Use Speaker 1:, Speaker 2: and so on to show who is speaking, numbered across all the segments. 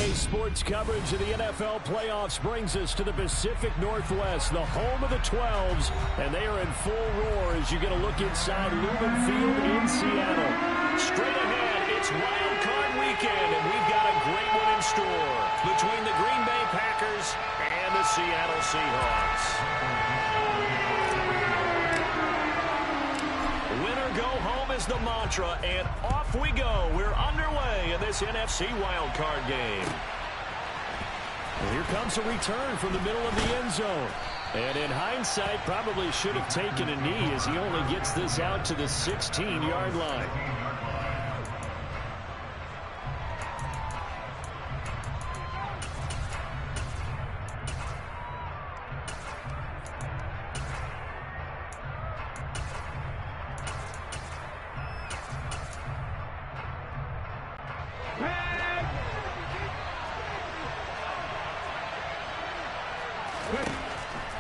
Speaker 1: Today's sports coverage of the NFL playoffs brings us to the Pacific Northwest, the home of the 12s, and they are in full roar as you get a look inside Lumen Field in Seattle. Straight ahead, it's Wildcard weekend, and we've got a great one in store between the Green Bay Packers and the Seattle Seahawks. Winner go home is the mantra, and off we go. We're underway in this NFC wildcard game. And here comes a return from the middle of the end zone. And in hindsight, probably should have taken a knee as he only gets this out to the 16-yard line.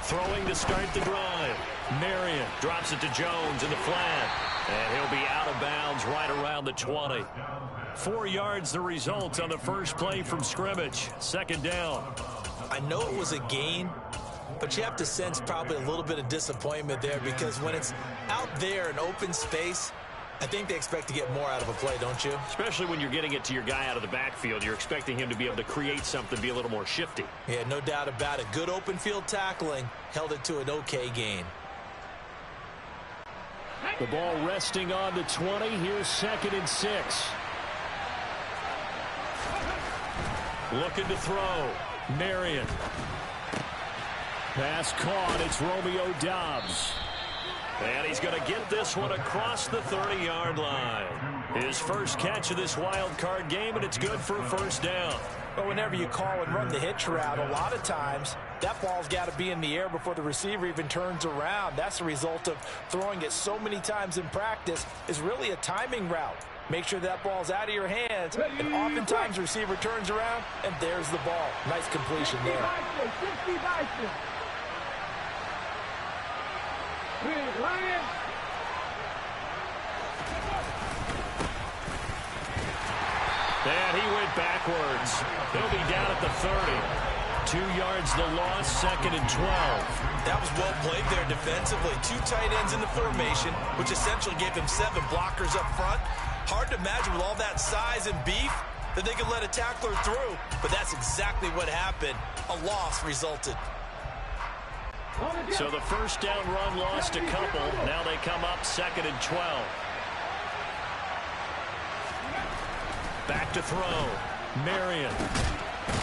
Speaker 1: Throwing to start the drive. Marion drops it to Jones in the flat. And he'll be out of bounds right around the 20. 4 yards the result on the first play from scrimmage. Second down.
Speaker 2: I know it was a gain, but you have to sense probably a little bit of disappointment there because when it's out there in open space, I think they expect to get more out of a play, don't you?
Speaker 1: Especially when you're getting it to your guy out of the backfield. You're expecting him to be able to create something, be a little more shifty.
Speaker 2: Yeah, no doubt about it. Good open field tackling held it to an okay gain.
Speaker 1: The ball resting on the 20. Here's 2nd and 6. Looking to throw. Marion. Pass caught. It's Romeo Doubs. And he's going to get this one across the 30-yard line. His first catch of this wild card game, and it's good for a first down.
Speaker 3: But whenever you call and run the hitch route, a lot of times that ball's got to be in the air before the receiver even turns around. That's the result of throwing it so many times in practice is really a timing route. Make sure that ball's out of your hands, and oftentimes the receiver turns around, and there's the ball. Nice completion there.
Speaker 1: And he went backwards. He'll be down at the 30. 2 yards the loss, 2nd and 12.
Speaker 2: That was well played there defensively. 2 tight ends in the formation, which essentially gave him 7 blockers up front. Hard to imagine with all that size and beef that they could let a tackler through, but that's exactly what happened. A loss resulted.
Speaker 1: So the first down run lost a couple. Now they come up 2nd and 12. Back to throw. Marion.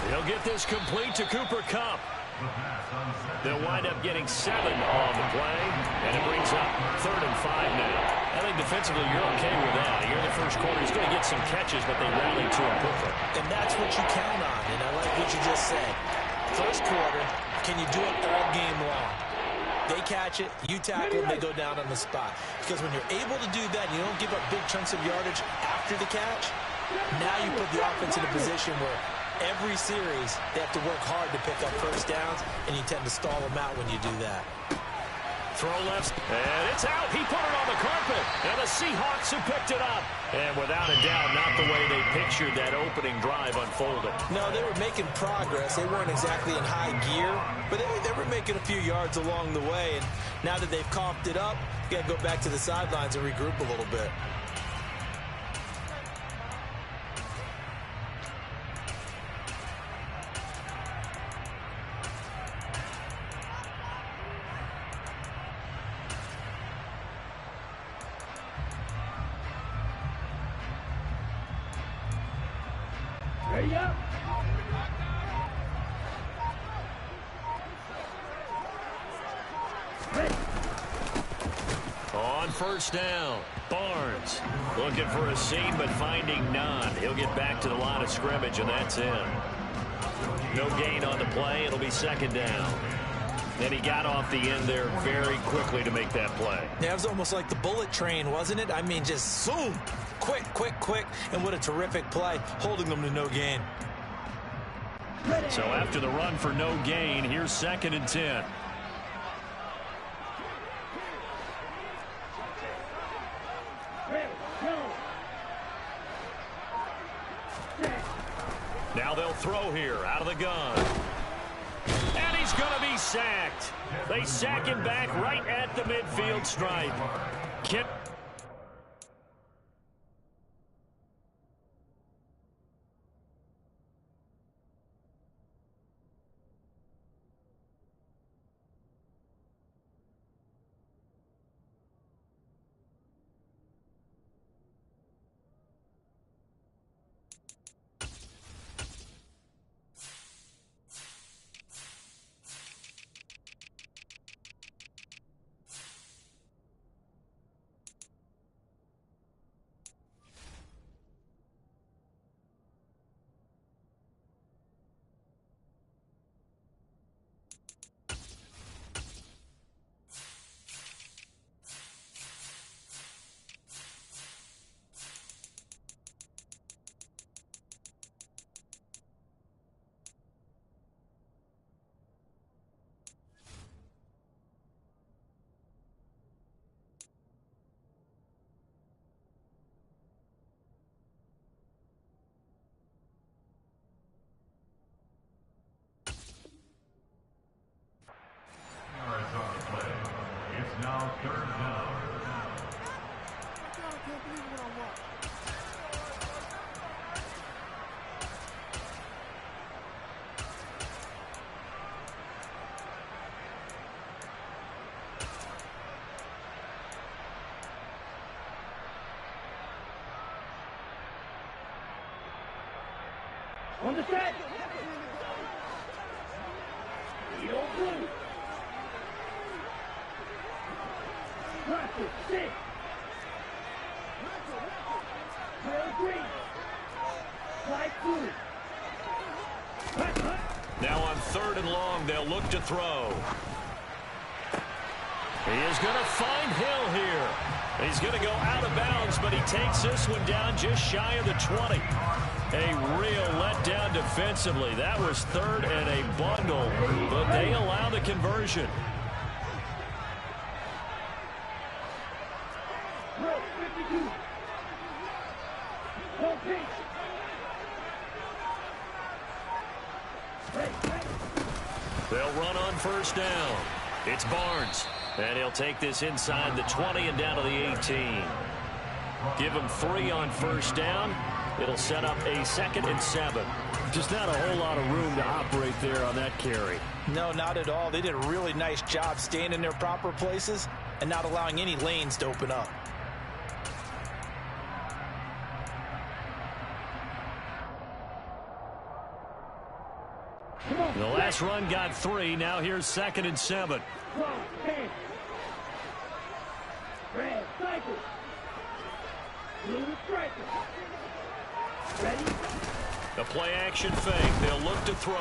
Speaker 1: He'll get this complete to Cooper Kupp. They'll wind up getting 7 on the play, and it brings up 3rd and 5 now. I think defensively you're okay with that. Here in the first quarter, he's going to get some catches, but they rallied to him quickly.
Speaker 2: And that's what you count on, and I like what you just said. First quarter, can you do it all game long? They catch it, you tackle them, they go down on the spot. Because when you're able to do that, you don't give up big chunks of yardage after the catch. Now you put the offense in a position where every series they have to work hard to pick up first downs, and you tend to stall them out when you do that.
Speaker 1: Throw left, and it's out. He put it on the carpet, and the Seahawks have picked it up. And without a doubt, not the way they pictured that opening drive unfolding.
Speaker 2: No, they were making progress. They weren't exactly in high gear, but they were making a few yards along the way. And now that they've coughed it up, you got to go back to the sidelines and regroup a little bit.
Speaker 1: On first down, Barnes looking for a seam but finding none. He'll get back to the line of scrimmage, and that's in. No gain on the play. It'll be 2nd down. And he got off the end there very quickly to make that play.
Speaker 2: Yeah, it was almost like the bullet train, wasn't it? I mean, just zoom. Quick, quick, quick. And what a terrific play, holding them to no gain.
Speaker 1: So after the run for no gain, here's 2nd and 10. Now they'll throw here out of the gun. And he's going to be sacked. They sack him back right at the midfield stripe.
Speaker 4: Now third down.
Speaker 5: On the set. You don't move. Practice, sit. Trail green. Slide through.
Speaker 1: Now on 3rd and long, they'll look to throw. He is going to find Hill here. He's going to go out of bounds, but he takes this one down just shy of the 20. A real letdown defensively. That was 3rd and a bundle, but they allow the conversion. They'll run on 1st down. It's Barnes, and he'll take this inside the 20 and down to the 18. Give him 3 on 1st down. It'll set up a 2nd and 7.
Speaker 3: Just not a whole lot of room to operate there on that carry. No, not at all. They did a really nice job staying in their proper places and not allowing any lanes to open up.
Speaker 1: The last run got 3. Now here's 2nd and 7. The play action fake. They'll look to throw.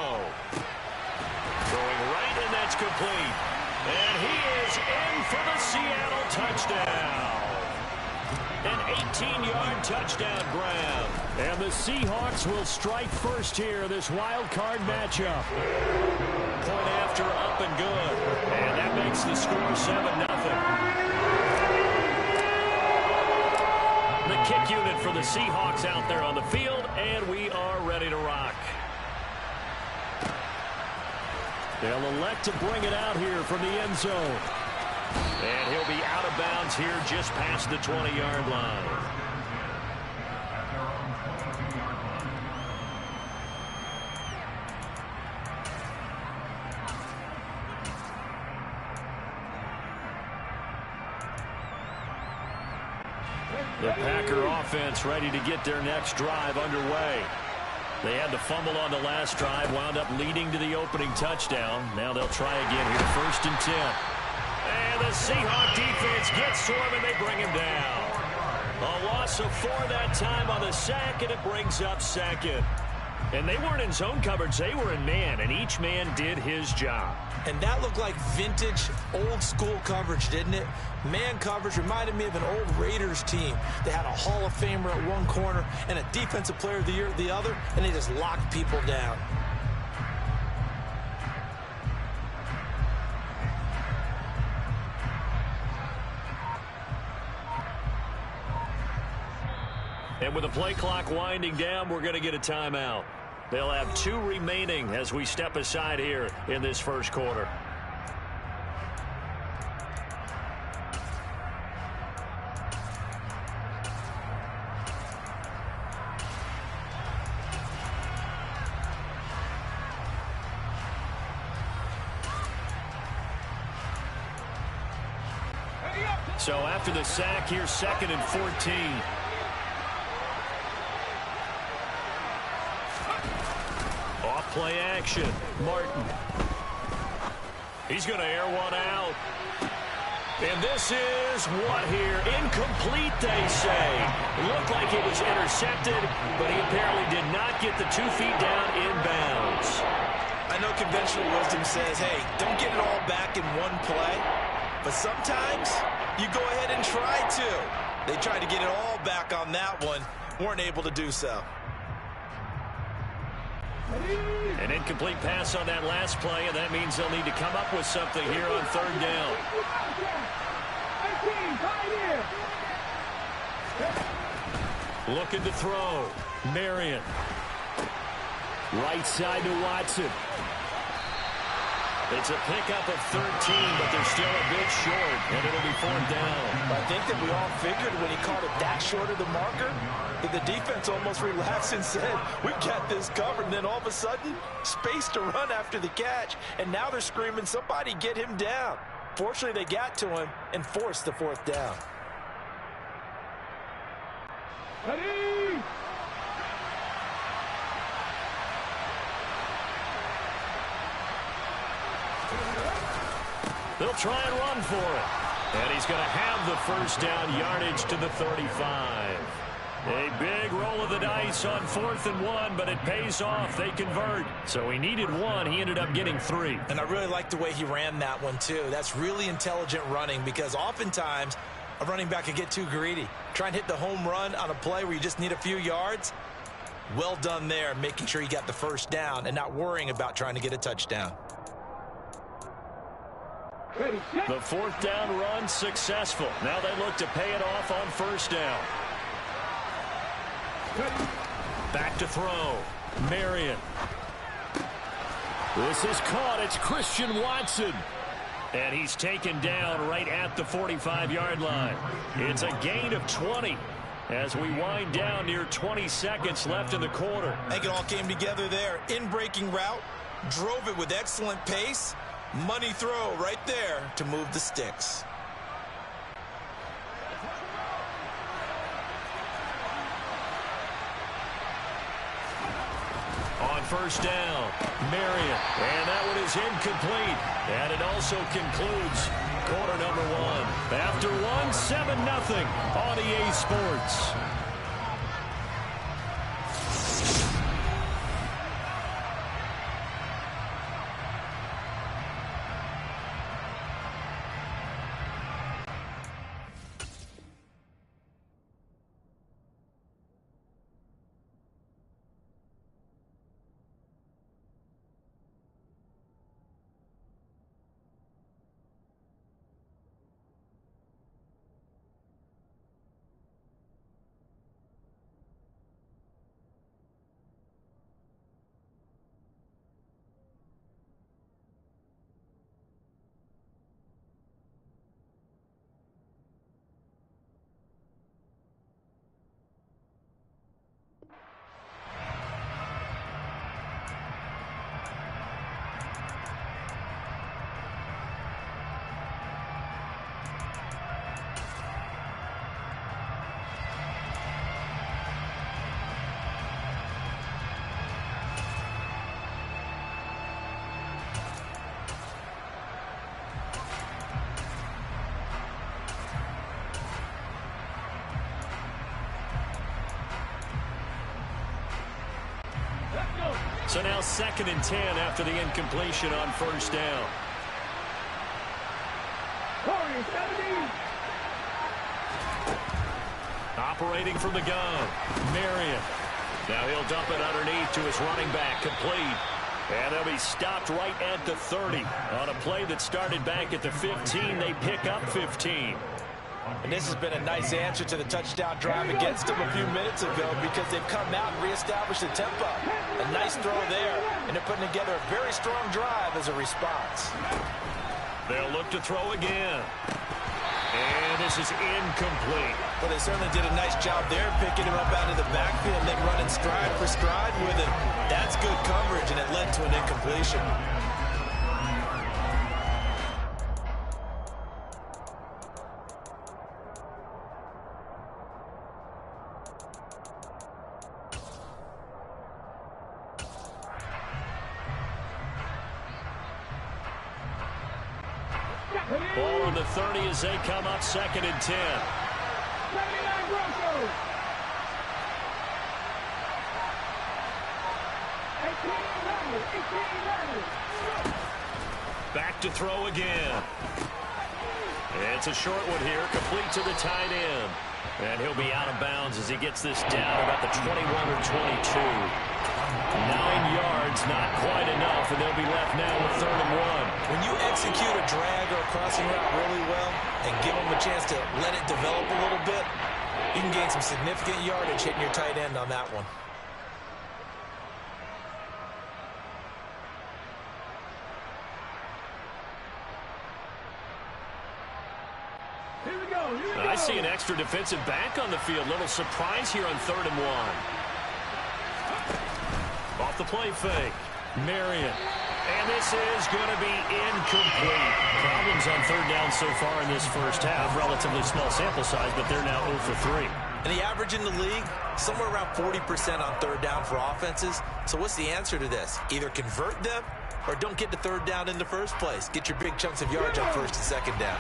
Speaker 1: Throwing right, and that's complete. And he is in for the Seattle touchdown. An 18-yard touchdown grab.
Speaker 3: And the Seahawks will strike first here, this wild card matchup.
Speaker 1: Point after, up and good. And that makes the score 7-0. The kick unit for the Seahawks out there on the field, and we are ready to rock.
Speaker 3: They'll elect to bring it out here from the end zone.
Speaker 1: And he'll be out of bounds here just past the 20-yard line. The Packer offense ready to get their next drive underway. They had the fumble on the last drive, wound up leading to the opening touchdown. Now they'll try again here, 1st and 10. And the Seahawk defense gets to him, and they bring him down. A loss of 4 that time on the sack, and it brings up 2nd. And they weren't in zone coverage. They were in man, and each man did his job.
Speaker 2: And that looked like vintage, old-school coverage, didn't it? Man coverage reminded me of an old Raiders team. They had a Hall of Famer at one corner and a Defensive Player of the Year at the other, and they just locked people down.
Speaker 1: And with the play clock winding down, we're going to get a timeout. They'll have 2 remaining as we step aside here in this first quarter. So after the sack, here's 2nd and 14. Off play action. Martin. He's going to air one out. And this is what here? Incomplete, they say. Looked like it was intercepted, but he apparently did not get the 2 feet down inbounds.
Speaker 3: I know conventional wisdom says, hey, don't get it all back in one play. But sometimes you go ahead and try to. They tried to get it all back on that one. Weren't able to do so.
Speaker 1: An incomplete pass on that last play, and that means they'll need to come up with something here on 3rd down. Looking to throw. Marion. Right side to Watson. It's a pickup of 13, but they're still a bit short, and it'll be 4th down.
Speaker 3: I think that we all figured when he called it that short of the marker that the defense almost relaxed and said, we've got this covered. And then all of a sudden, space to run after the catch, and now they're screaming, somebody get him down. Fortunately, they got to him and forced the 4th down.
Speaker 5: Ready?
Speaker 1: They'll try and run for it. And he's going to have the 1st down, yardage to the 35. A big roll of the dice on 4th and 1, but it pays off. They convert. So he needed 1. He ended up getting 3.
Speaker 3: And I really like the way he ran that one, too. That's really intelligent running because oftentimes a running back can get too greedy. Try and hit the home run on a play where you just need a few yards. Well done there, making sure you got the 1st down and not worrying about trying to get a touchdown.
Speaker 1: The 4th down run successful. Now they look to pay it off on 1st down. Back to throw. Marion. This is caught. It's Christian Watson. And he's taken down right at the 45-yard line. It's a gain of 20 as we wind down near 20 seconds left in the quarter.
Speaker 3: I think it all came together there. In-breaking route. Drove it with excellent pace. Money throw right there to move the sticks.
Speaker 1: On 1st down, Marion. And that one is incomplete. And it also concludes quarter number 1. After 1, 7-0 on EA Sports. So now 2nd and 10 after the incompletion on 1st down. Operating from the gun, Marion. Now he'll dump it underneath to his running back, complete. And they'll be stopped right at the 30. On a play that started back at the 15, they pick up 15.
Speaker 3: And this has been a nice answer to the touchdown drive against them a few minutes ago because they've come out and reestablished the tempo. A nice throw there, and they're putting together a very strong drive as a response.
Speaker 1: They'll look to throw again. And this is incomplete.
Speaker 3: Well, they certainly did a nice job there, picking him up out of the backfield and then running stride for stride with him. That's good coverage, and it led to an incompletion.
Speaker 1: Ball on the 30 as they come up 2nd and 10. Back to throw again. It's a short one here, complete to the tight end. And he'll be out of bounds as he gets this down about the 21 or 22. 9 yards, not quite enough, and they'll be left now with 3rd and 1.
Speaker 3: When you execute a drag or a crossing route really well and give them a chance to let it develop a little bit, you can gain some significant yardage hitting your tight end on that one.
Speaker 1: I see an extra defensive back on the field. Little surprise here on 3rd and 1. Off the play fake. Marion. And this is going to be incomplete. Problems on 3rd down so far in this first half. Relatively small sample size, but they're now 0 for 3.
Speaker 3: And the average in the league, somewhere around 40% on 3rd down for offenses. So what's the answer to this? Either convert them or don't get to 3rd down in the first place. Get your big chunks of yards on 1st and 2nd down.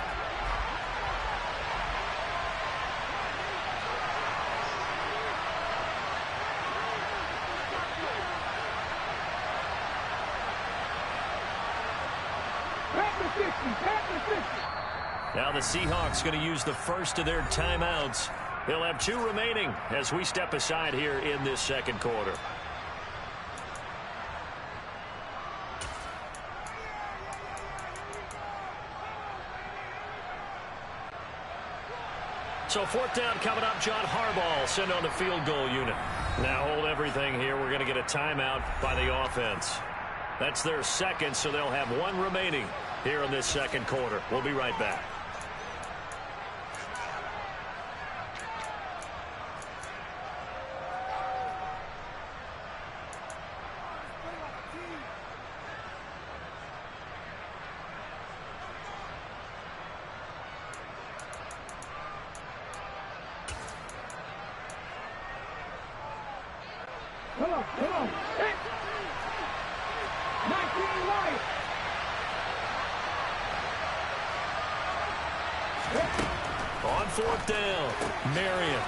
Speaker 1: Now the Seahawks going to use the first of their timeouts. They'll have 2 remaining as we step aside here in this 2nd quarter. So 4th down coming up. John Harbaugh sent on the field goal unit. Now hold everything here. We're going to get a timeout by the offense. That's their 2nd, so they'll have 1 remaining here in this 2nd quarter. We'll be right back.
Speaker 5: Come on. Hey. 19 right.
Speaker 1: On 4th down, Marion.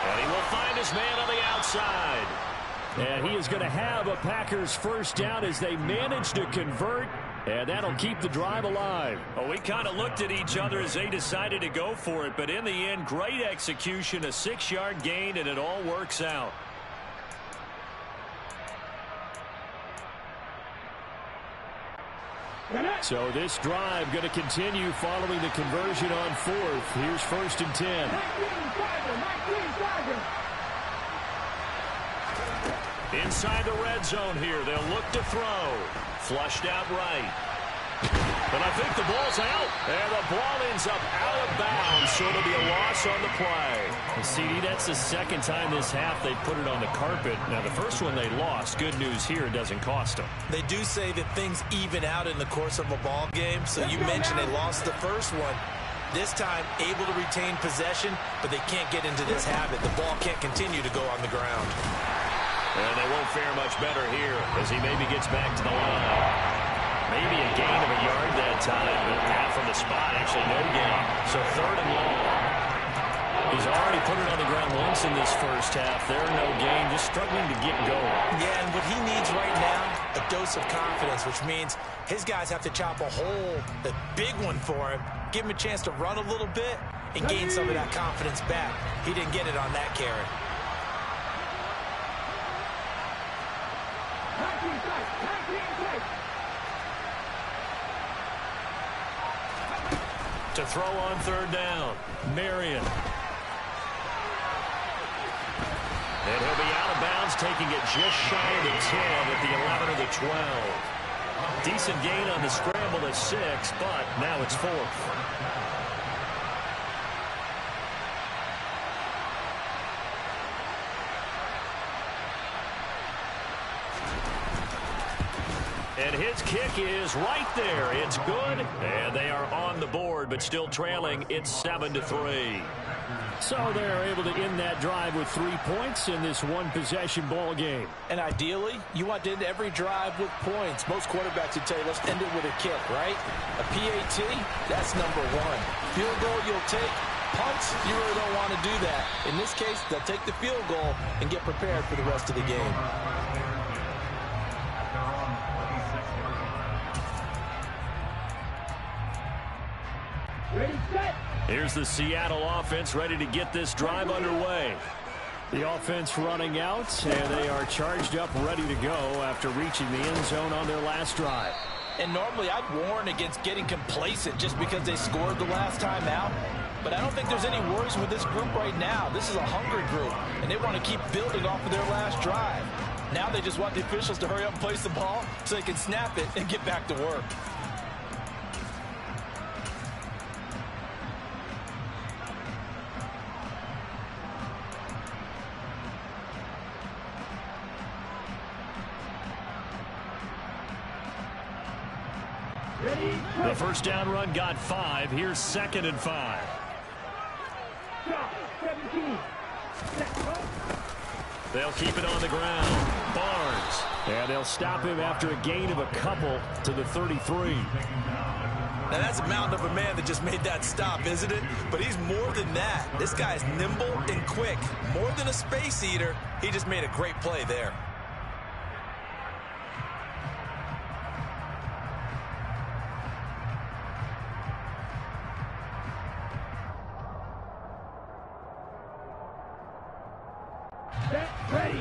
Speaker 1: And he will find his man on the outside. And he is going to have a Packers 1st down as they manage to convert. And that'll keep the drive alive. Well, we kind of looked at each other as they decided to go for it. But in the end, great execution, a 6-yard gain, and it all works out. So this drive going to continue following the conversion on 4th. Here's 1st and 10. Inside the red zone here. They'll look to throw. Flushed out right. But I think the ball's out. And the ball ends up out of bounds, so it'll be a loss on the play. CD, that's the 2nd time this half they put it on the carpet. Now, the first one they lost. Good news here, it doesn't cost them.
Speaker 3: They do say that things even out in the course of a ball game. So you mentioned they lost the first one. This time, able to retain possession, but they can't get into this habit. The ball can't continue to go on the ground.
Speaker 1: And they won't fare much better here as he maybe gets back to the line. Maybe a gain of a yard that time, but half from the spot, actually no gain. So 3rd and long. He's already put it on the ground once in this first half. There, no gain, just struggling to get going.
Speaker 3: Yeah, and what he needs right now, a dose of confidence, which means his guys have to chop a hole, a big one for him, give him a chance to run a little bit, and gain some of that confidence back. He didn't get it on that carry.
Speaker 1: To throw on 3rd down, Marion. And he'll be out of bounds, taking it just shy of the 10 at the 11 or the 12. Decent gain on the scramble at 6, but now it's 4th. And his kick is right there. It's good. And they are on the board, but still trailing. It's 7-3. So they're able to end that drive with 3 points in this one-possession ball game.
Speaker 3: And ideally, you want to end every drive with points. Most quarterbacks would tell you, let's end it with a kick, right? A PAT, that's number 1. Field goal you'll take. Punts, you really don't want to do that. In this case, they'll take the field goal and get prepared for the rest of the game.
Speaker 5: Ready, set.
Speaker 1: Here's the Seattle offense ready to get this drive underway. The offense running out, and they are charged up, ready to go after reaching the end zone on their last drive.
Speaker 3: And normally I'd warn against getting complacent just because they scored the last time out. But I don't think there's any worries with this group right now. This is a hungry group, and they want to keep building off of their last drive. Now they just want the officials to hurry up and place the ball so they can snap it and get back to work.
Speaker 1: The first down run got 5. Here's 2nd and 5.
Speaker 5: Drop. 17.
Speaker 1: They'll keep it on the ground. Barnes. And they'll stop him after a gain of a couple to the 33.
Speaker 2: Now that's a mountain of a man that just made that stop, isn't it? But he's more than that. This guy's nimble and quick. More than a space eater. He just made a great play there.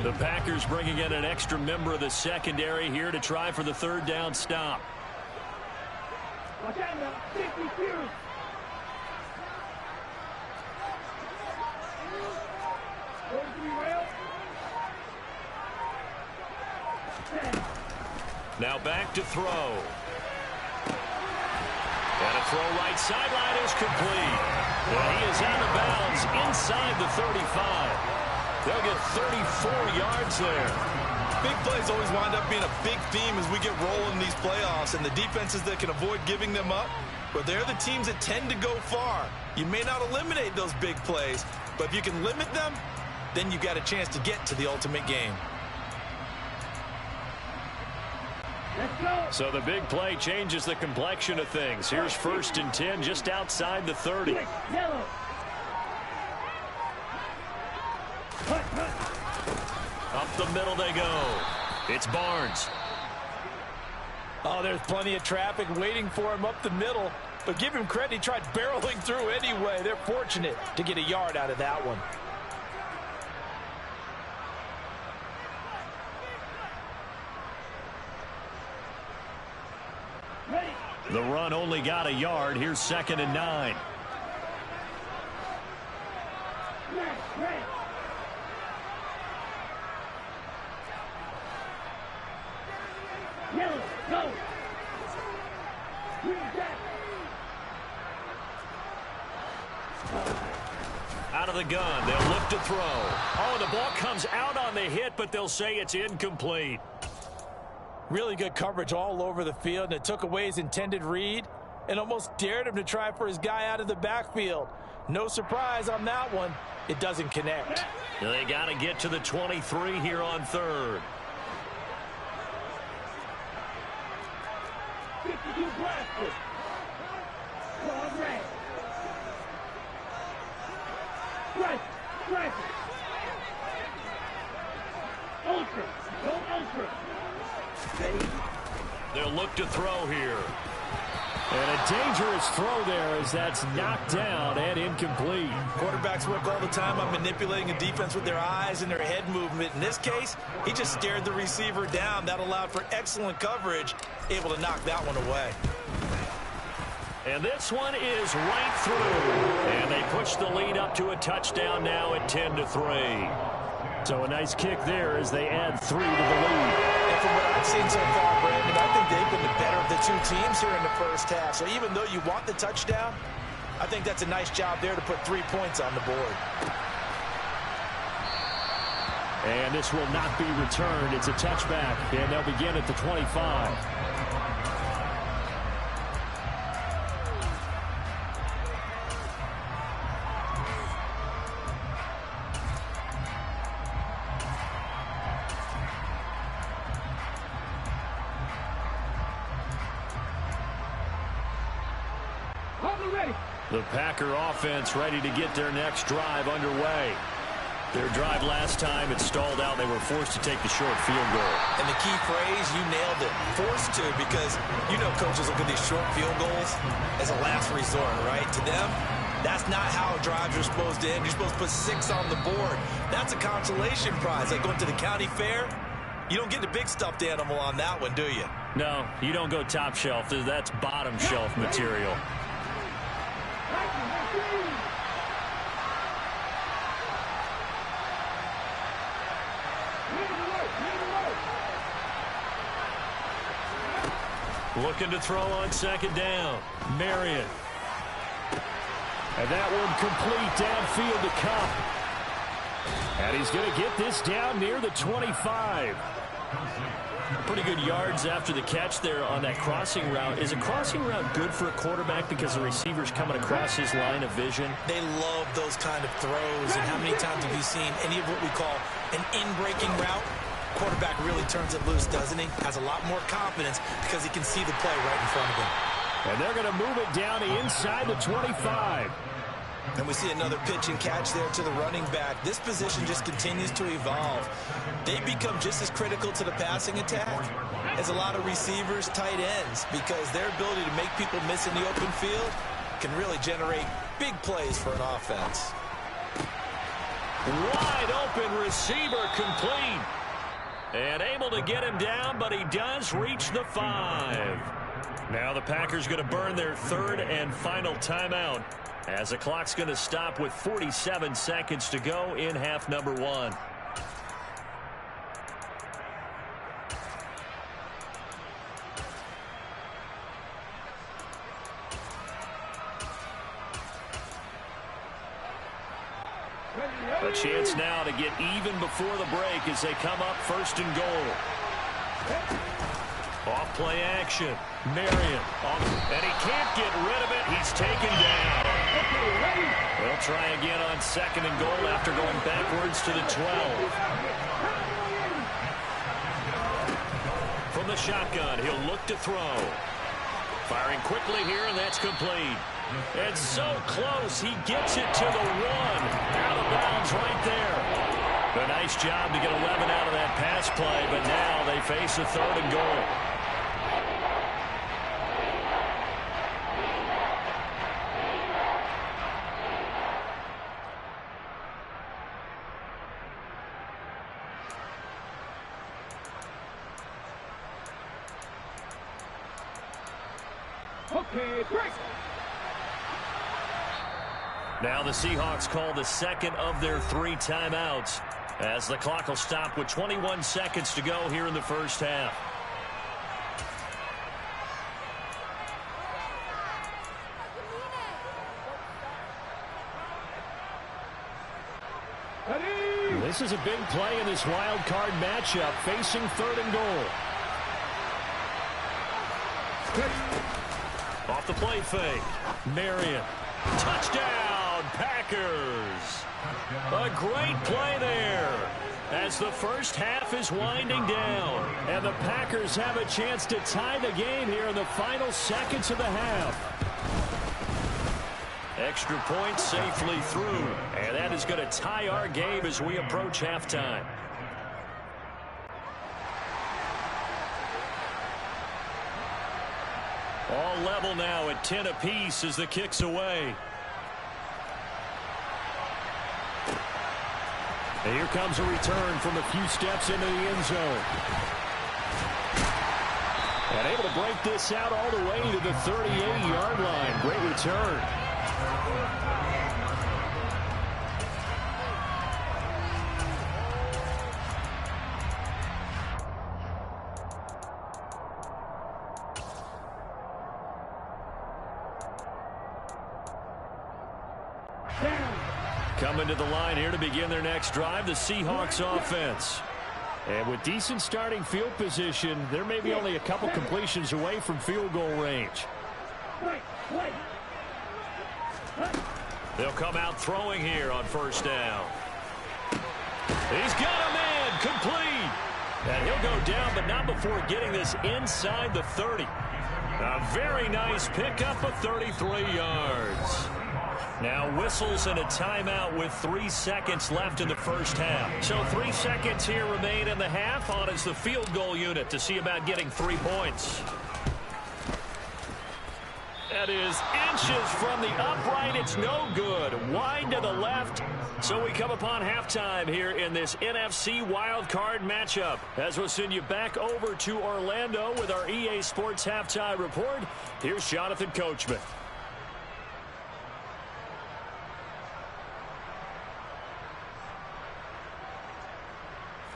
Speaker 1: The Packers bringing in an extra member of the secondary here to try for the 3rd down stop.
Speaker 5: Watch out now. 52. Going to be rail.
Speaker 1: Now back to throw. And a throw right sideline is complete. And he is out of bounds inside the 35. They'll get 34 yards there.
Speaker 2: Big plays always wind up being a big theme as we get rolling in these playoffs, and the defenses that can avoid giving them up, but they're the teams that tend to go far. You may not eliminate those big plays, but if you can limit them, then you got a chance to get to the ultimate game.
Speaker 5: Let's go.
Speaker 1: So the big play changes the complexion of things. Here's 1st and 10 just outside the 30.
Speaker 5: Quick. Yellow.
Speaker 1: Up the middle they go. It's Barnes.
Speaker 3: Oh, there's plenty of traffic waiting for him up the middle. But give him credit, he tried barreling through anyway. They're fortunate to get a yard out of that one.
Speaker 5: Ready.
Speaker 1: The run only got a yard. Here's 2nd and 9.
Speaker 5: Ready. Yellow, go! Green jack!
Speaker 1: Out of the gun. They'll look to throw. Oh, the ball comes out on the hit, but they'll say it's incomplete.
Speaker 3: Really good coverage all over the field, and it took away his intended read and almost dared him to try for his guy out of the backfield. No surprise on that one. It doesn't connect.
Speaker 1: They got to get to the 23 here on 3rd.
Speaker 5: 52 blasted. Claw red. Strike. Ultra. Go ultra. Ready.
Speaker 1: They'll look to throw here. And a dangerous throw there as that's knocked down and incomplete.
Speaker 2: Quarterbacks work all the time on manipulating a defense with their eyes and their head movement. In this case, he just stared the receiver down. That allowed for excellent coverage, able to knock that one away.
Speaker 1: And this one is right through. And they push the lead up to a touchdown now at 10-3. So a nice kick there as they add 3 to the lead.
Speaker 3: And from what I've seen so far, Brandon, I think they've been the better of the two teams here in the first half. So even though you want the touchdown, I think that's a nice job there to put 3 points on the board.
Speaker 1: And this will not be returned. It's a touchback, and they'll begin at the 25. The Packer offense ready to get their next drive underway. Their drive last time, it stalled out. They were forced to take the short field goal.
Speaker 2: And the key phrase, you nailed it, forced to, because you know coaches look at these short field goals as a last resort, right? To them, that's not how drives are supposed to end. You're supposed to put 6 on the board. That's a consolation prize. Like going to the county fair, you don't get the big stuffed animal on that one, do you?
Speaker 1: No, you don't go top shelf. That's bottom shelf material. Looking to throw on second down. Marion. And that one complete downfield to Cup. And he's going to get this down near the 25. Pretty good yards after the catch there on that crossing route. Is a crossing route good for a quarterback because the receiver's coming across his line of vision?
Speaker 2: They love those kind of throws. And how many times have you seen any of what we call an in-breaking route? Quarterback really turns it loose, doesn't he? Has a lot more confidence because he can see the play right in front of him.
Speaker 1: And they're going to move it down inside the 25.
Speaker 2: And we see another pitch and catch there to the running back. This position just continues to evolve. They become just as critical to the passing attack as a lot of receivers, tight ends, because their ability to make people miss in the open field can really generate big plays for an offense.
Speaker 1: Wide open receiver complete. And able to get him down, but he does reach the 5. Now the Packers going to burn their 3rd and final timeout as the clock's going to stop with 47 seconds to go in half number 1. A chance now to get even before the break as they come up 1st and goal. Off play action. Marion. And he can't get rid of it. He's taken down. They'll try again on 2nd and goal after going backwards to the 12. From the shotgun, he'll look to throw. Firing quickly here, and that's complete. It's so close, he gets it to the 1. Out of bounds right there. A nice job to get 11 out of that pass play, but now they face a 3rd and goal.
Speaker 5: Okay, break.
Speaker 1: Now the Seahawks call the 2nd of their 3 timeouts as the clock will stop with 21 seconds to go here in the first half. This is a big play in this wild card matchup facing 3rd and goal. Off the play fake. Marion. Touchdown, Packers. A great play there as the first half is winding down. And the Packers have a chance to tie the game here in the final seconds of the half. Extra point safely through. And that is going to tie our game as we approach halftime. All level now at 10 apiece as the kick's away. And here comes a return from a few steps into the end zone. And able to break this out all the way to the 38-yard line. Great return.
Speaker 5: Down.
Speaker 1: Coming to the line here to begin their next drive, the Seahawks offense. And with decent starting field position, there may be only a couple completions away from field goal range. They'll come out throwing here on first down. He's got a man complete. And he'll go down, but not before getting this inside the 30. A very nice pickup of 33 yards. Now whistles and a timeout with 3 seconds left in the first half. So 3 seconds here remain in the half. On is the field goal unit to see about getting 3 points. That is inches from the upright. It's no good. Wide to the left. So we come upon halftime here in this NFC Wildcard matchup. As we'll send you back over to Orlando with our EA Sports Halftime Report, here's Jonathan Coachman.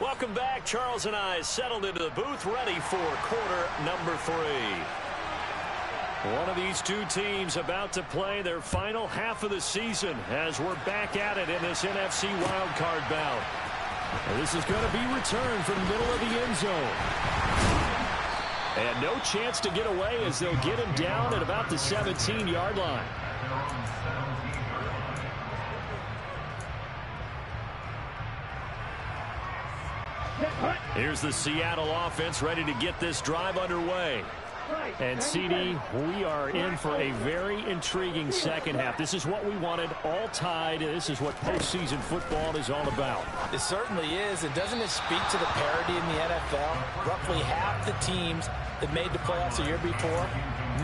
Speaker 1: Welcome back. Charles and I settled into the booth, ready for quarter number 3. One of these two teams about to play their final half of the season as we're back at it in this NFC wildcard bout. And this is going to be returned from the middle of the end zone. And no chance to get away as they'll get him down at about the 17-yard line. Here's the Seattle offense ready to get this drive underway. And, CD, we are in for a very intriguing second half. This is what we wanted, all tied. This is what postseason football is all about.
Speaker 3: It certainly is. And doesn't it speak to the parity in the NFL? Roughly half the teams that made the playoffs the year before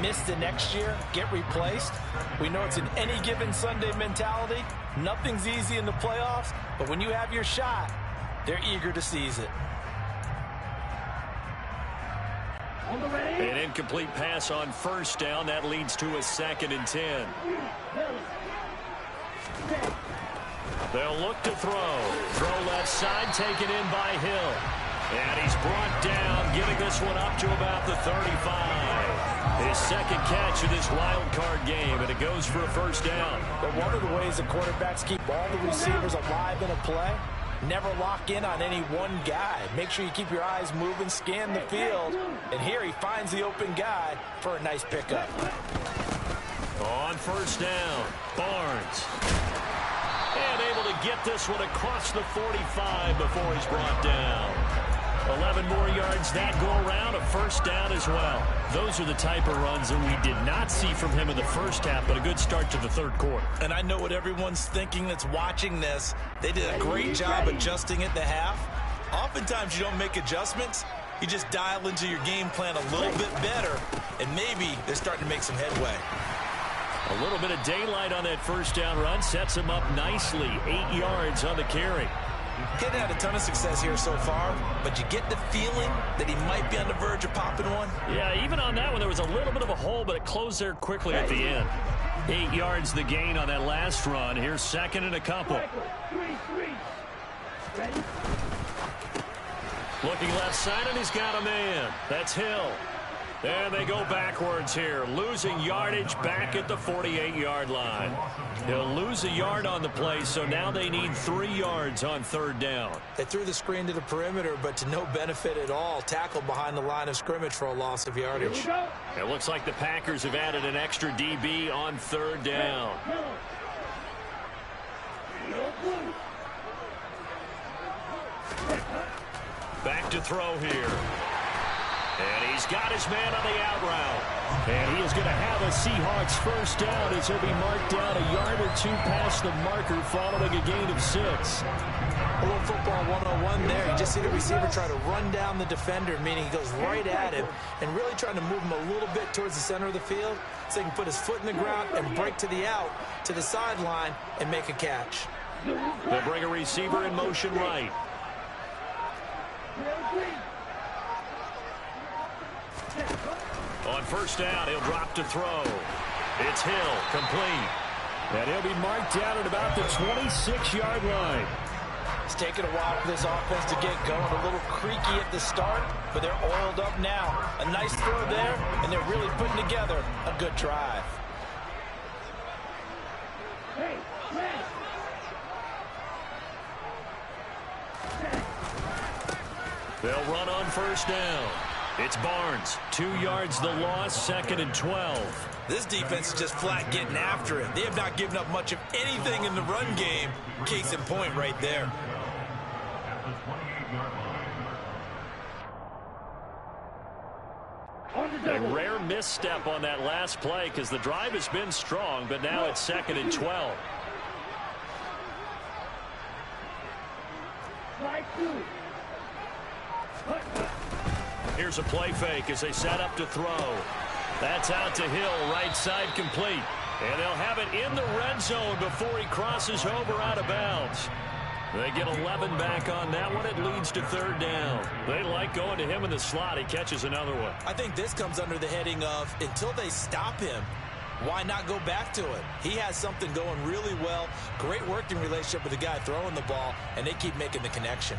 Speaker 3: miss the next year, get replaced. We know it's an any given Sunday mentality. Nothing's easy in the playoffs, but when you have your shot, they're eager to seize it.
Speaker 1: An incomplete pass on first down. That leads to a 2nd and 10. They'll look to throw. Throw left side, taken in by Hill. And he's brought down, getting this one up to about the 35. His second catch of this wild card game, and it goes for a first down.
Speaker 3: But one of the ways the quarterbacks keep all the receivers alive in a play, never lock in on any one guy. Make sure you keep your eyes moving, scan the field. And here he finds the open guy for a nice pickup.
Speaker 1: On first down, Barnes. And able to get this one across the 45 before he's brought down. 11 more yards that go around, a first down as well. Those are the type of runs that we did not see from him in the first half, but a good start to the third quarter.
Speaker 2: And I know what everyone's thinking that's watching this. They did a great job adjusting at the half. Oftentimes you don't make adjustments. You just dial into your game plan a little bit better, and maybe they're starting to make some headway.
Speaker 1: A little bit of daylight on that first down run sets him up nicely. 8 yards on the carry.
Speaker 2: Hadn't had a ton of success here so far, but you get the feeling that he might be on the verge of popping one.
Speaker 1: Yeah, even on that one, there was a little bit of a hole, but it closed there quickly at the end. 8 yards the gain on that last run. Here's 2nd and a couple. Looking left side, and he's got a man. That's Hill. And they go backwards here, losing yardage back at the 48-yard line. He'll lose a yard on the play, so now they need 3 yards on third down.
Speaker 2: They threw the screen to the perimeter, but to no benefit at all. Tackled behind the line of scrimmage for a loss of yardage.
Speaker 1: It looks like the Packers have added an extra DB on third down. Back to throw here. And he's got his man on the out route. And he is going to have a Seahawks first down as he'll be marked down a yard or two past the marker following a gain of 6.
Speaker 2: A little football 101 there. You just see the receiver try to run down the defender, meaning he goes right at him and really trying to move him a little bit towards the center of the field so he can put his foot in the ground and break to the out, to the sideline, and make a catch.
Speaker 1: They'll bring a receiver in motion right. On first down, he'll drop to throw. It's Hill, complete. And he'll be marked down at about the 26-yard line.
Speaker 3: It's taken a while for this offense to get going. A little creaky at the start, but they're oiled up now. A nice throw there, and they're really putting together a good drive.
Speaker 5: Hey, man.
Speaker 1: They'll run on first down. It's Barnes. 2 yards the loss, 2nd and 12.
Speaker 2: This defense is just flat getting after it. They have not given up much of anything in the run game. Case in point right there.
Speaker 1: A rare misstep on that last play because the drive has been strong, but now it's 2nd and 12. Here's a play fake as they set up to throw. That's out to Hill, right side complete. And they'll have it in the red zone before he crosses over out of bounds. They get 11 back on that one. It leads to 3rd down. They like going to him in the slot. He catches another one.
Speaker 2: I think this comes under the heading of until they stop him, why not go back to it? He has something going really well. Great working relationship with the guy throwing the ball, and they keep making the connection.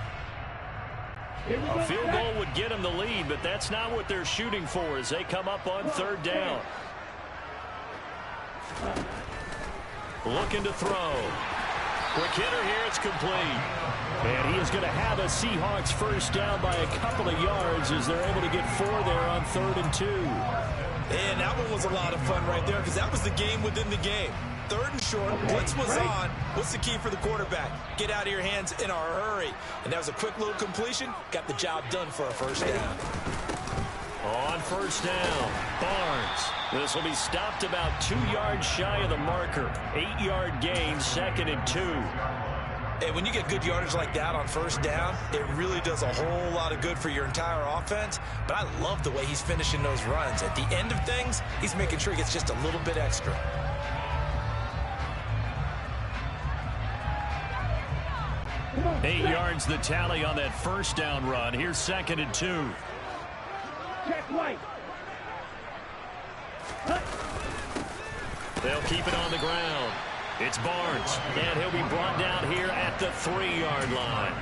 Speaker 1: A field goal would get them the lead, but that's not what they're shooting for as they come up on 3rd down. Looking to throw. Quick hitter here, it's complete. And he is going to have a Seahawks first down by a couple of yards as they're able to get 4 there on 3rd and 2.
Speaker 2: And that one was a lot of fun right there because that was the game within the game. 3rd and short, blitz was on. What's the key for the quarterback? Get out of your hands in a hurry. And that was a quick little completion. Got the job done for a first down.
Speaker 1: On first down, Barnes. This will be stopped about 2 yards shy of the marker. 8-yard gain, 2nd and 2.
Speaker 2: And when you get good yardage like that on first down, it really does a whole lot of good for your entire offense. But I love the way he's finishing those runs. At the end of things, he's making sure he gets just a little bit extra.
Speaker 1: Eight yards the tally on that first down run. Here's 2nd and 2.
Speaker 5: Check White.
Speaker 1: They'll keep it on the ground. It's Barnes, and he'll be brought down here at the 3-yard line.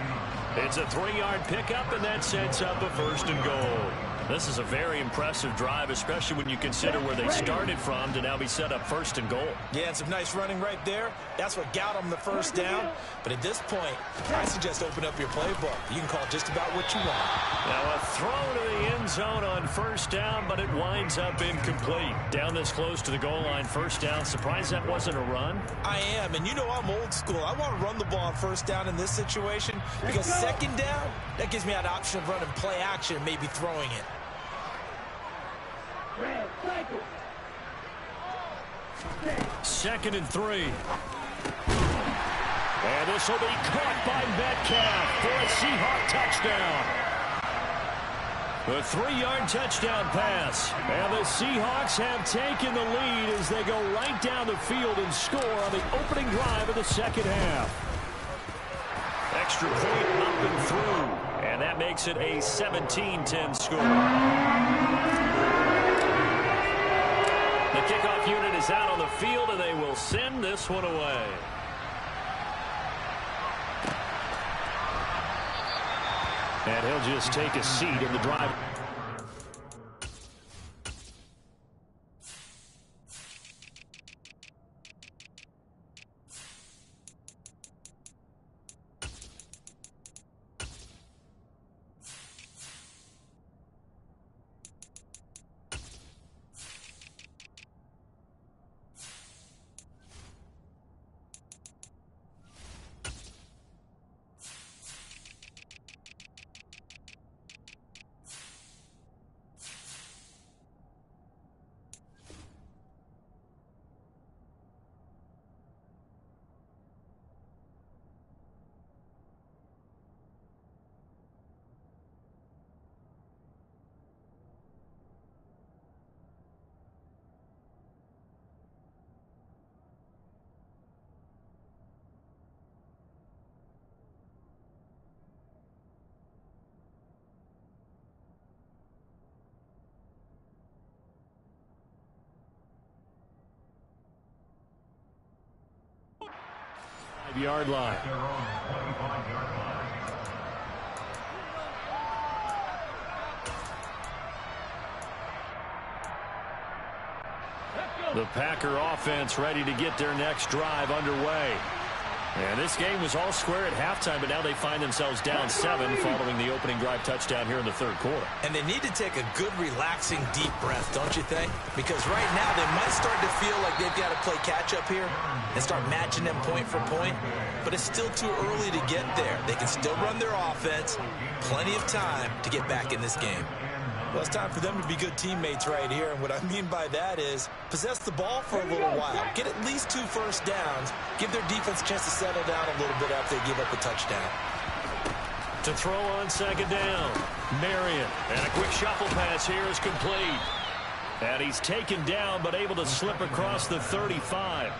Speaker 1: It's a 3-yard pickup, and that sets up a 1st and goal. This is a very impressive drive, especially when you consider where they started from to now be set up 1st and goal.
Speaker 2: Yeah, and some nice running right there. That's what got them the first down. But at this point, I suggest open up your playbook. You can call just about what you want.
Speaker 1: Now a throw to the end zone on first down, but it winds up incomplete. Down this close to the goal line, first down. Surprised that wasn't a run?
Speaker 2: I am, and you know I'm old school. I want to run the ball on first down in this situation because 2nd down, that gives me that option of running play action and maybe throwing it.
Speaker 1: Second and 3. And this will be caught by Metcalf for a Seahawk touchdown. The 3-yard touchdown pass. And the Seahawks have taken the lead as they go right down the field and score on the opening drive of the 2nd half. Extra point up and through. And that makes it a 17-10 score. The kickoff unit is out on the field, and they will send this one away. And he'll just take a seat in the drive. Yard line. The Packer offense ready to get their next drive underway. And this game was all square at halftime, but now they find themselves down 7 following the opening drive touchdown here in the third quarter.
Speaker 2: And they need to take a good, relaxing, deep breath, don't you think? Because right now they might start to feel like they've got to play catch-up here and start matching them point for point. But it's still too early to get there. They can still run their offense. Plenty of time to get back in this game.
Speaker 3: Well, it's time for them to be good teammates right here. And what I mean by that is possess the ball for a little while. Get at least 2 first downs. Give their defense a chance to settle down a little bit after they give up a touchdown.
Speaker 1: To throw on second down, Marion. And a quick shuffle pass here is complete. And he's taken down, but able to slip across the 35.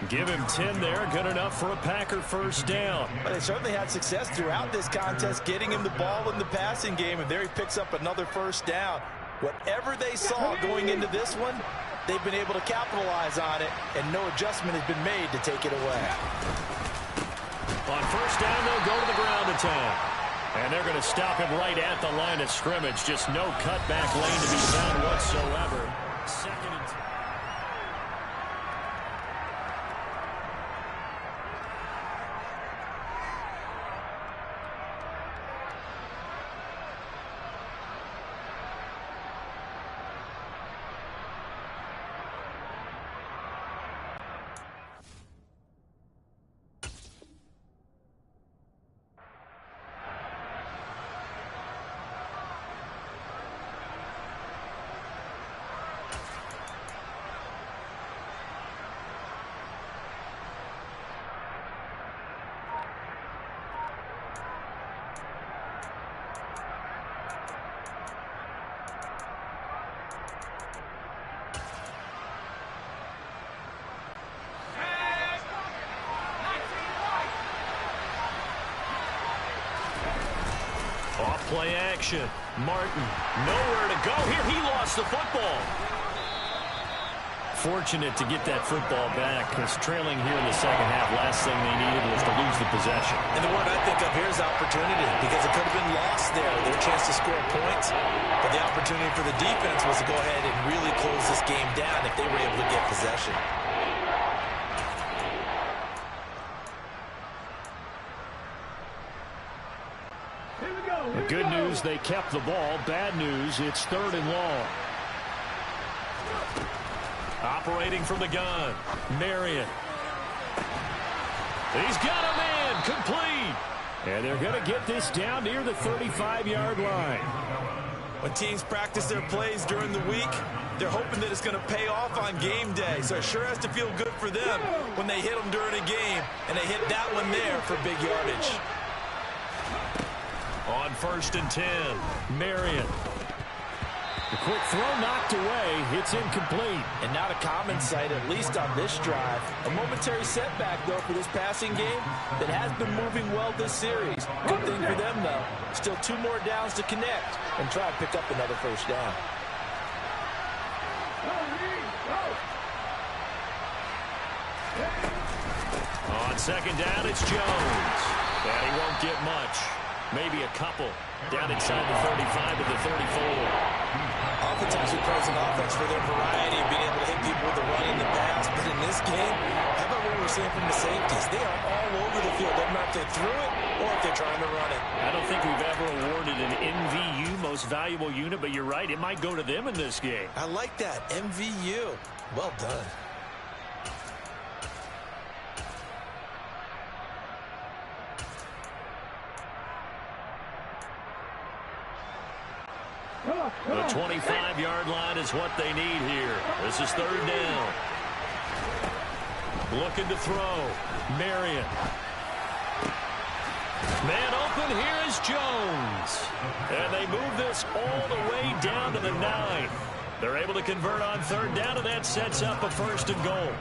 Speaker 1: Give him 10 there. Good enough for a Packer first down.
Speaker 3: But they certainly had success throughout this contest, getting him the ball in the passing game, and there he picks up another first down. Whatever they saw going into this one, they've been able to capitalize on it, and no adjustment has been made to take it away.
Speaker 1: On first down, they'll go to the ground attack. And they're going to stop him right at the line of scrimmage. Just no cutback lane to be found whatsoever. Second and 10. Off-play action. Martin, nowhere to go here. He lost the football. Fortunate to get that football back, because trailing here in the second half, last thing they needed was to lose the possession.
Speaker 2: And the word I think of here is opportunity, because it could have been lost there. Their chance to score points, but the opportunity for the defense was to go ahead and really close this game down if they were able to get possession.
Speaker 1: Good news, they kept the ball. Bad news, it's 3rd and long. Operating from the gun, Marion. He's got a man, complete. And they're going to get this down near the 35-yard line.
Speaker 3: When teams practice their plays during the week, they're hoping that it's going to pay off on game day. So it sure has to feel good for them when they hit them during a game, and they hit that one there for big yardage.
Speaker 1: On 1st and 10, Marion. The quick throw knocked away. It's incomplete.
Speaker 3: And not a common sight, at least on this drive. A momentary setback, though, for this passing game that has been moving well this series. Good thing for them, though. Still 2 more downs to connect and try to pick up another first down.
Speaker 1: On second down, it's Jones. And he won't get much. Maybe a couple. Down inside the 35 to the 34.
Speaker 3: Oftentimes we praise an offense for their variety of being able to hit people with the run and the pass. But in this game, how about what we're seeing from the safeties? They are all over the field. Doesn't matter if they threw it or if they're trying to run it.
Speaker 1: I don't think we've ever awarded an MVU, most valuable unit, but you're right. It might go to them in this game.
Speaker 2: I like that. MVU. Well done.
Speaker 1: The 25-yard line is what they need here. This is 3rd down. Looking to throw. Marion. Man open, here is Jones. And they move this all the way down to the 9. They're able to convert on 3rd down, and that sets up a 1st and goal.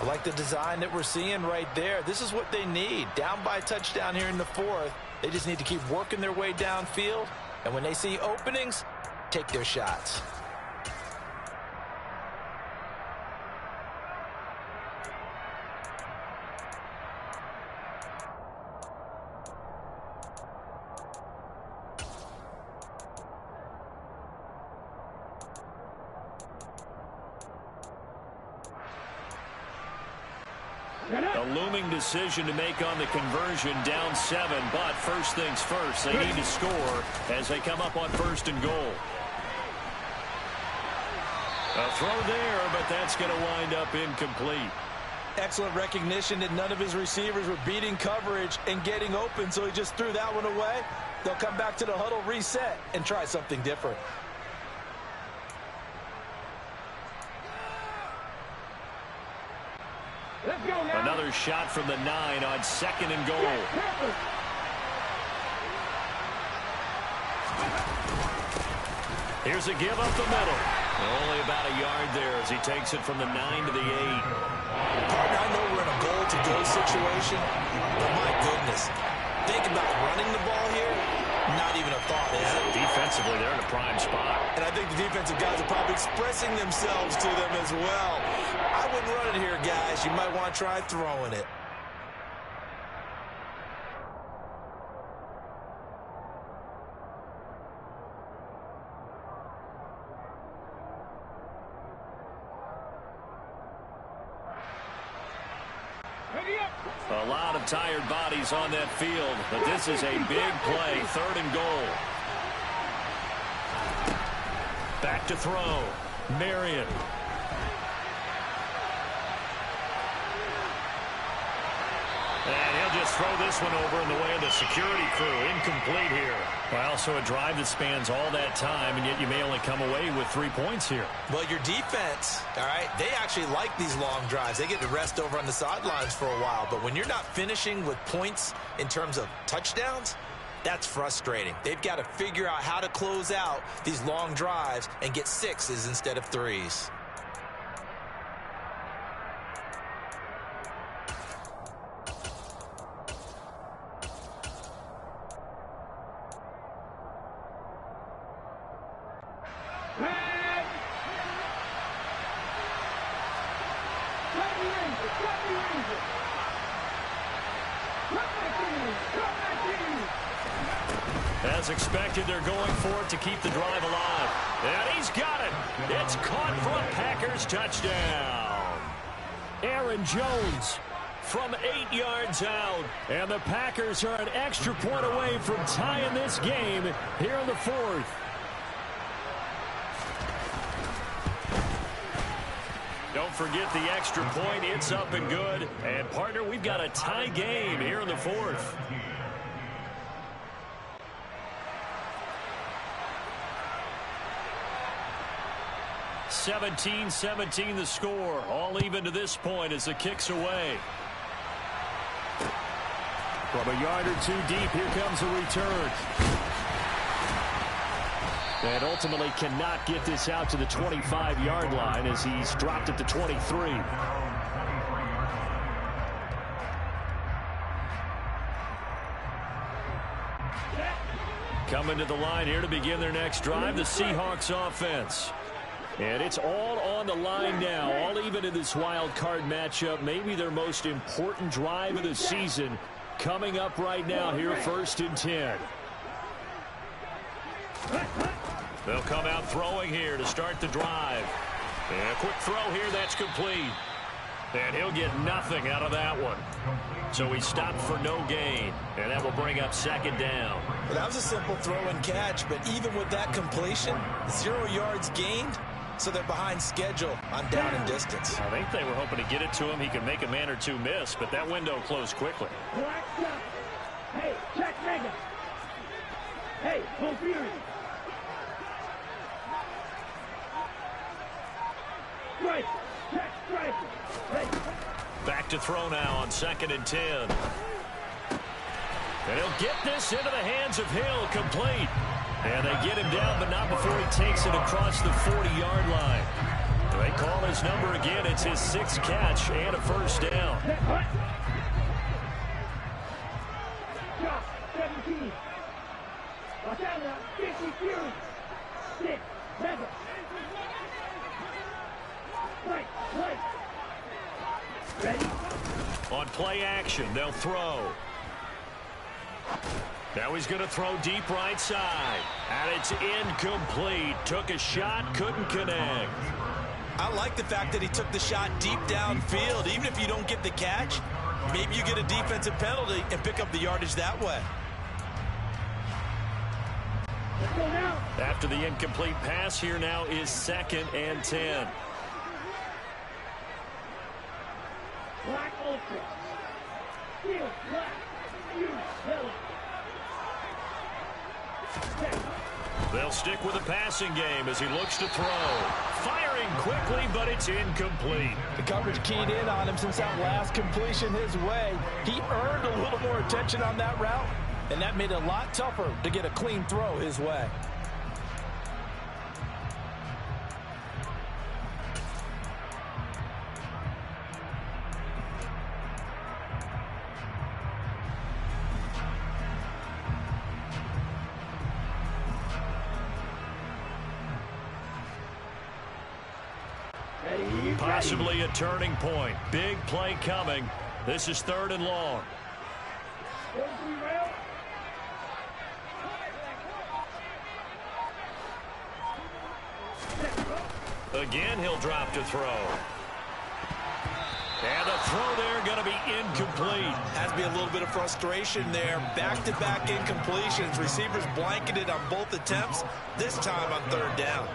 Speaker 3: I like the design that we're seeing right there. This is what they need. Down by a touchdown here in the 4th. They just need to keep working their way downfield. And when they see openings, take their shots.
Speaker 1: A looming decision to make on the conversion, down 7. But first things first, they need to score as they come up on 1st and goal. A throw there, but that's going to wind up incomplete.
Speaker 3: Excellent recognition that none of his receivers were beating coverage and getting open, so he just threw that one away. They'll come back to the huddle, reset, and try something different.
Speaker 5: Let's go now.
Speaker 1: Another shot from the 9 on 2nd and goal. Here's a give up the middle. Only about a yard there as he takes it from the 9 to the 8.
Speaker 3: Partner, I know we're in a goal-to-go situation, but my goodness, think about running the ball here. Not even a thought, is it?
Speaker 1: Defensively, they're in a prime spot.
Speaker 3: And I think the defensive guys are probably expressing themselves to them as well. I wouldn't run it here, guys. You might want to try throwing it.
Speaker 1: A lot of tired bodies on that field, but this is a big play. 3rd and goal. Back to throw. Marion. And he'll just throw this one over in the way of the security crew. Incomplete here. Well, so a drive that spans all that time, and yet you may only come away with 3 points here.
Speaker 3: Well, your defense, all right, they actually like these long drives. They get to rest over on the sidelines for a while. But when you're not finishing with points in terms of touchdowns, that's frustrating. They've got to figure out how to close out these long drives and get 6s instead of 3s.
Speaker 1: As expected, they're going for it to keep the drive alive. And he's got it. It's caught for a Packers touchdown. Aaron Jones from 8 yards out. And the Packers are an extra point away from tying this game here in the 4th. Don't forget the extra point. It's up and good. And, partner, we've got a tie game here in the 4th. 17-17 the score. All even to this point as the kick's away. From a yard or 2 deep, here comes a return. And ultimately cannot get this out to the 25-yard line as he's dropped at the 23. Coming to the line here to begin their next drive, the Seahawks offense. And it's all on the line now, all even in this wild card matchup. Maybe their most important drive of the season coming up right now here, 1st and 10. They'll come out throwing here to start the drive. And a quick throw here, that's complete. And he'll get nothing out of that one. So he stopped for no gain, and that will bring up 2nd down.
Speaker 3: Well, that was a simple throw and catch, but even with that completion, 0 yards gained. So they're behind schedule on down and distance.
Speaker 1: I think they were hoping to get it to him. He could make a man or 2 miss, but that window closed quickly.
Speaker 5: Hey, check mega. Hey, full fury. Strike. Check strike. Hey.
Speaker 1: Back to throw now on 2nd and 10. And he'll get this into the hands of Hill, complete. And they get him down, but not before he takes it across the 40-yard line. They call his number again. It's his 6th catch and a 1st down.
Speaker 5: Drop, 17. Watch out now. 50 fury. 6. Mega. Right. Ready?
Speaker 1: On play action, they'll throw. Now he's going to throw deep right side. And it's incomplete. Took a shot, couldn't connect.
Speaker 2: I like the fact that he took the shot deep downfield. Even if you don't get the catch, maybe you get a defensive penalty and pick up the yardage that way.
Speaker 1: After the incomplete pass, here now is 2nd and 10.
Speaker 5: Black ultra. Field black. You yellow.
Speaker 1: They'll stick with the passing game as he looks to throw. Firing quickly, but it's incomplete.
Speaker 3: The coverage keyed in on him since that last completion his way. He earned a little more attention on that route, and that made it a lot tougher to get a clean throw his way.
Speaker 1: Possibly a turning point. Big play coming. This is 3rd and long. Again, he'll drop to throw. And the throw there going to be incomplete.
Speaker 2: Has to be a little bit of frustration there. Back-to-back incompletions. Receivers blanketed on both attempts, this time on 3rd down.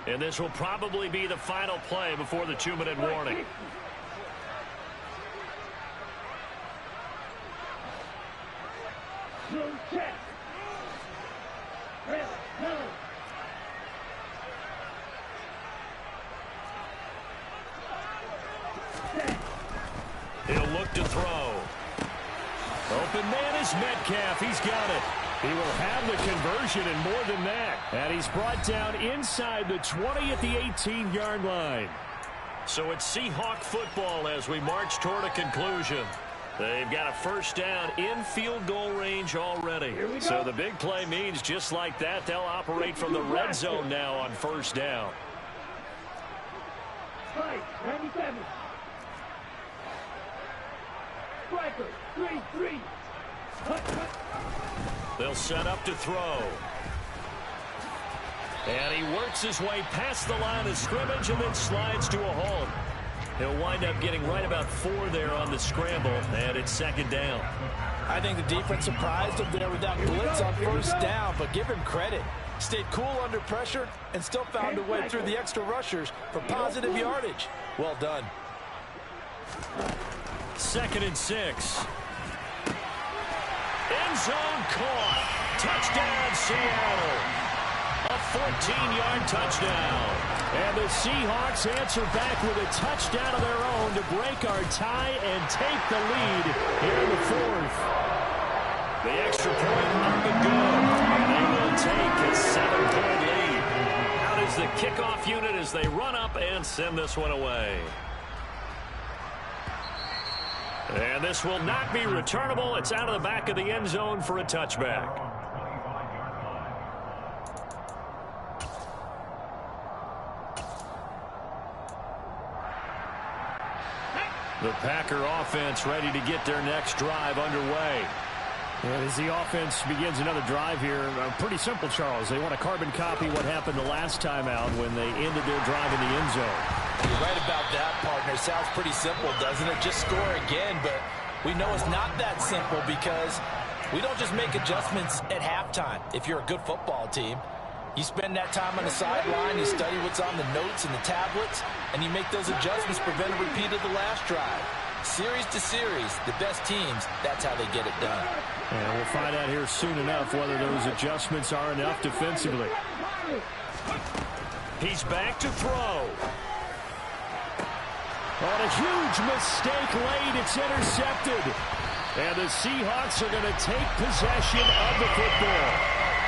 Speaker 1: And this will probably be the final play before the 2-minute warning. He'll look to throw. Open man is Metcalf. He's got it. He will have the conversion and more than that. And he's brought down inside the 20 at the 18-yard line. So it's Seahawk football as we march toward a conclusion. They've got a 1st down in field goal range already. So the big play means just like that, they'll operate from the red zone now on 1st down.
Speaker 5: 97. Striker, 3-3.
Speaker 1: They'll set up to throw. And he works his way past the line of scrimmage and then slides to a halt. He'll wind up getting right about 4 there on the scramble, and it's 2nd down.
Speaker 3: I think the defense surprised him there with that blitz on 1st down, but give him credit. Stayed cool under pressure and still found a way through the extra rushers for positive yardage. Well done.
Speaker 1: 2nd and 6. End zone caught. Touchdown, Seattle. A 14-yard touchdown. And the Seahawks answer back with a touchdown of their own to break our tie and take the lead here in the 4th. The extra point up and good. And they will take a 7-point lead. Out is the kickoff unit as they run up and send this one away. And this will not be returnable. It's out of the back of the end zone for a touchback. The Packer offense ready to get their next drive underway.
Speaker 4: As the offense begins another drive here, pretty simple, Charles. They want to carbon copy what happened the last time out when they ended their drive in the end zone.
Speaker 3: You're right about that, partner. Sounds pretty simple, doesn't it? Just score again, but we know it's not that simple because we don't just make adjustments at halftime. If you're a good football team, you spend that time on the sideline, you study what's on the notes and the tablets, and you make those adjustments, prevent a repeat of the last drive. Series to series, the best teams, that's how they get it done.
Speaker 4: And we'll find out here soon enough whether those adjustments are enough defensively.
Speaker 1: He's back to throw.
Speaker 4: On a huge mistake late, it's intercepted.
Speaker 1: And the Seahawks are going to take possession of the football.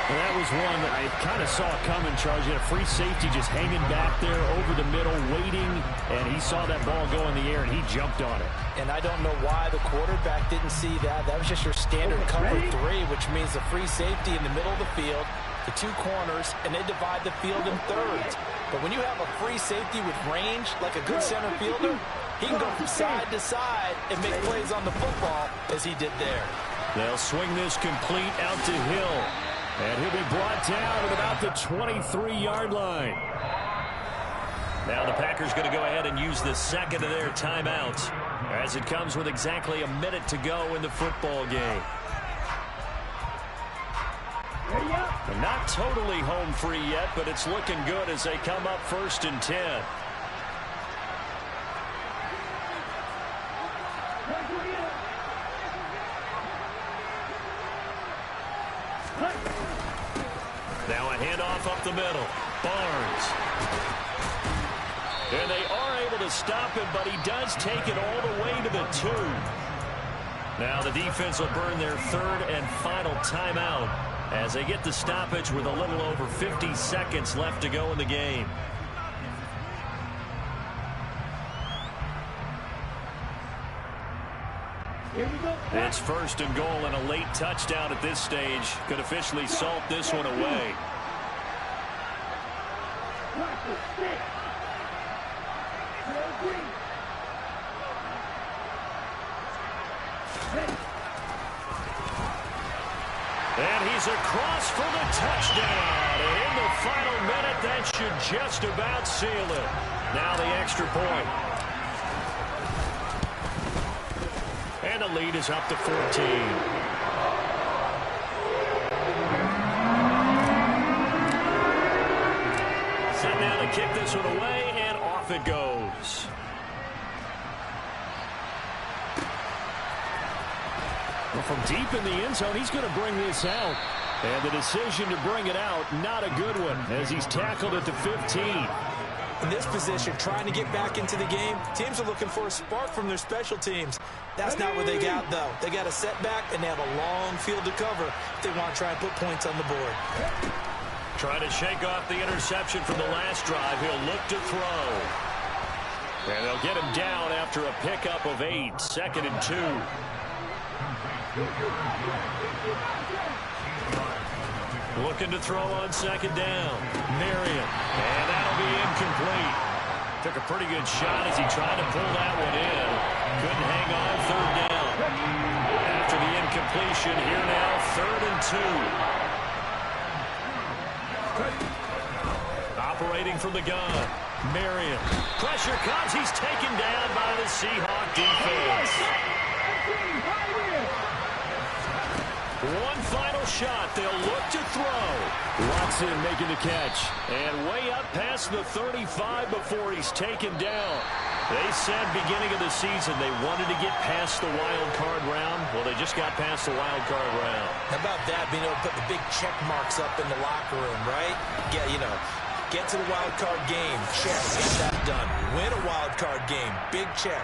Speaker 4: Well, that was one that I kind of saw coming, Charles. You had a free safety just hanging back there over the middle, waiting, and he saw that ball go in the air, and he jumped on it.
Speaker 3: And I don't know why the quarterback didn't see that. That was just your standard cover 3, which means the free safety in the middle of the field, the 2 corners, and they divide the field in thirds. But when you have a free safety with range, like a good center fielder, he can go from side to side and make plays on the football as he did there.
Speaker 1: They'll swing this complete out to Hill. And he'll be brought down at about the 23-yard line. Now the Packers going to go ahead and use the second of their timeouts as it comes with exactly a minute to go in the football game. They're not totally home free yet, but it's looking good as they come up 1st and 10. Now a handoff up the middle. Barnes. And they are able to stop him, but he does take it all the way to the 2. Now the defense will burn their 3rd and final timeout as they get the stoppage with a little over 50 seconds left to go in the game. It's 1st and goal, and a late touchdown at this stage could officially salt this one away. And he's across for the touchdown. And in the final minute, that should just about seal it. Now the extra point. And the lead is up to 14. Set now to kick this one away, and off it goes. Well, from deep in the end zone, he's going to bring this out. And the decision to bring it out, not a good one, as he's tackled at the 15.
Speaker 3: In this position, trying to get back into the game, teams are looking for a spark from their special teams. That's not what they got, though. They got a setback, and they have a long field to cover if they want to try and put points on the board.
Speaker 1: Trying to shake off the interception from the last drive. He'll look to throw. And they'll get him down after a pickup of 8. 2nd and 2. Looking to throw on 2nd down. Marion. And that'll be incomplete. Took a pretty good shot as he tried to pull that one in. Couldn't hang on 3rd down. After the incompletion, here now 3rd and 2. Operating from the gun. Marion. Pressure comes. He's taken down by the Seahawk defense. One final shot. They'll look to throw. Watson making the catch. And way up past the 35 before he's taken down. They said beginning of the season they wanted to get past the wild card round. Well, they just got past the wild card round.
Speaker 3: How about that, being able to put the big check marks up in the locker room, right? Get to the wild card game. Check. Get that done. Win a wild card game. Big check.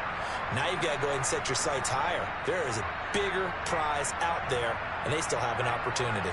Speaker 3: Now you've got to go ahead and set your sights higher. There is a bigger prize out there, and they still have an opportunity.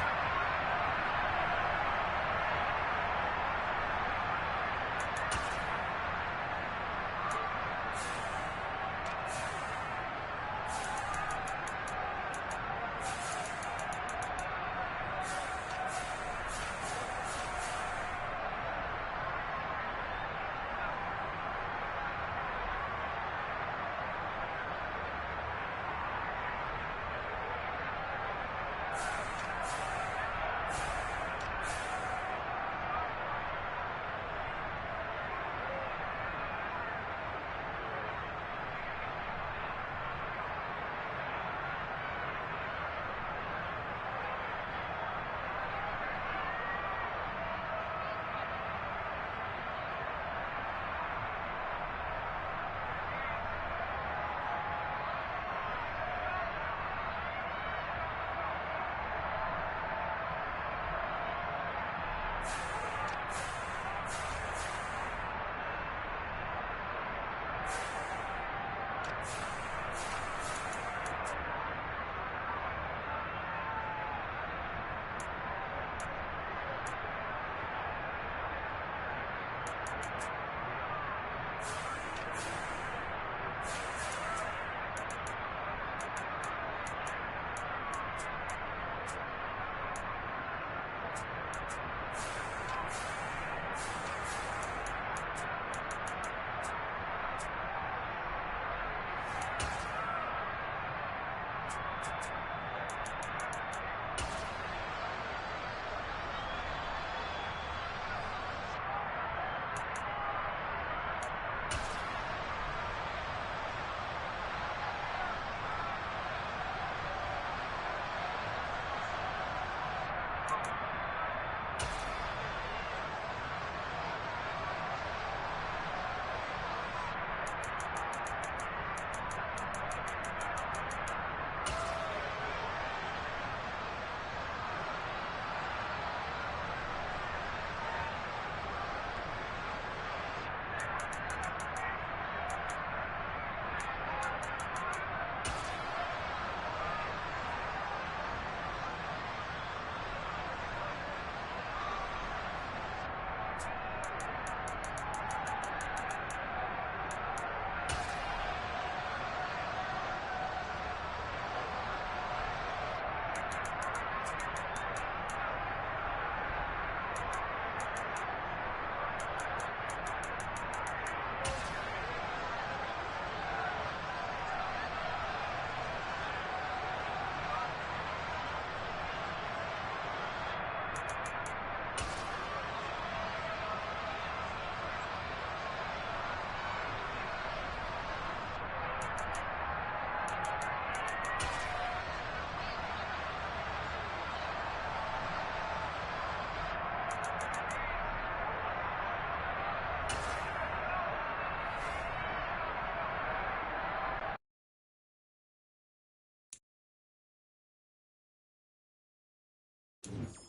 Speaker 1: it.